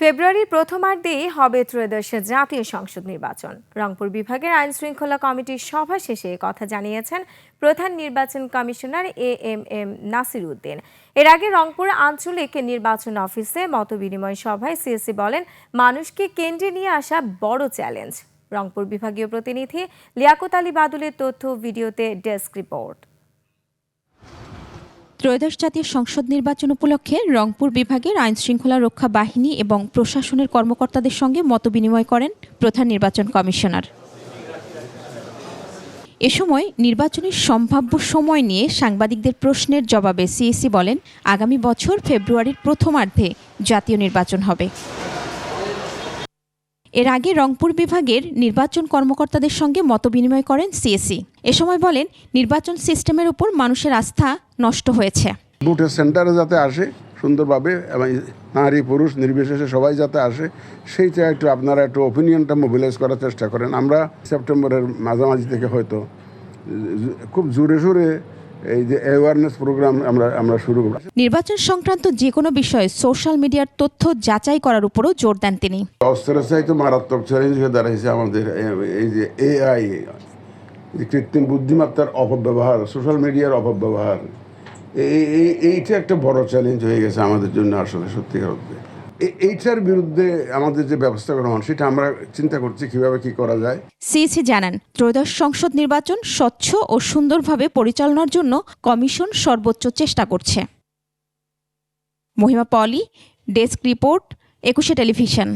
ফেব্রুয়ারির প্রথমার্ধেই হবে ত্রয়োদশ জাতীয় সংসদ নির্বাচন। রংপুর বিভাগের আইন শৃঙ্খলা কমিটির সভা শেষে কথা জানিয়েছেন প্রধান নির্বাচন কমিশনার এএমএম নাসির উদ্দিন। এর আগে রংপুর আঞ্চলিক নির্বাচন অফিসে মতবিনিময় সভায় সিএসি বলেন, মানুষকে কেন্দ্রে নিয়ে আসা বড় চ্যালেঞ্জ। রংপুর বিভাগীয় প্রতিনিধি লিয়াকত আলী বাদুলের তথ্য ভিডিওতে ডেস্ক রিপোর্ট। ত্রয়োদশ জাতীয় সংসদ নির্বাচন উপলক্ষে রংপুর বিভাগের আইন শৃঙ্খলা রক্ষা বাহিনী এবং প্রশাসনের কর্মকর্তাদের সঙ্গে মতবিনিময় করেন প্রধান নির্বাচন কমিশনার। এ সময় নির্বাচনের সম্ভাব্য সময় নিয়ে সাংবাদিকদের প্রশ্নের জবাবে সিএসি বলেন, আগামী বছর ফেব্রুয়ারির প্রথমার্ধে জাতীয় নির্বাচন হবে। এর আগে রংপুর বিভাগের নির্বাচন কর্মকর্তাদের সঙ্গে মতবিনিময় করেন সিএসি। এ সময় বলেন, নির্বাচন সিস্টেমের উপর মানুষের আস্থা নষ্ট হয়েছে। ভোটের সেন্টারে যাতে আসে সুন্দরভাবে, এবং নারী পুরুষ নির্বিশেষে সবাই যাতে আসে, সেইটা একটু আপনারা একটু ওপিনিয়নটা মোবিলাইজ করার চেষ্টা করেন। আমরা সেপ্টেম্বরের মাঝামাঝি থেকে হয়তো খুব জোরে সোরে এই যে অ্যাওয়ারনেস প্রোগ্রাম আমরা শুরু করব। নির্বাচন সংক্রান্ত যে কোনো বিষয়ে সোশ্যাল মিডিয়ার তথ্য যাচাই করার উপরও জোর দেন তিনি। অস্ত্রের চাইতে মারাত্মক চ্যালেঞ্জ হয়ে দাঁড়াইছে আমাদের এই যে এআই, কৃত্রিম বুদ্ধিমত্তার অপব্যবহার, সোশ্যাল মিডিয়ার অপব্যবহার, এইটা একটা বড় চ্যালেঞ্জ হয়ে গেছে আমাদের জন্য। আসলে সত্যিকার অর্থে এইটার বিরুদ্ধে আমাদের যে ব্যবস্থা গ্রহণ, সেটা আমরা চিন্তা করছি কিভাবে কি করা যায়। সিএসি জানান, ত্রয়োদশ সংসদ নির্বাচন স্বচ্ছ ও সুন্দরভাবে পরিচালনার জন্য কমিশন সর্বোচ্চ চেষ্টা করছে। মহিমা পলি, ডেস্ক রিপোর্ট, 21 টেলিভিশন।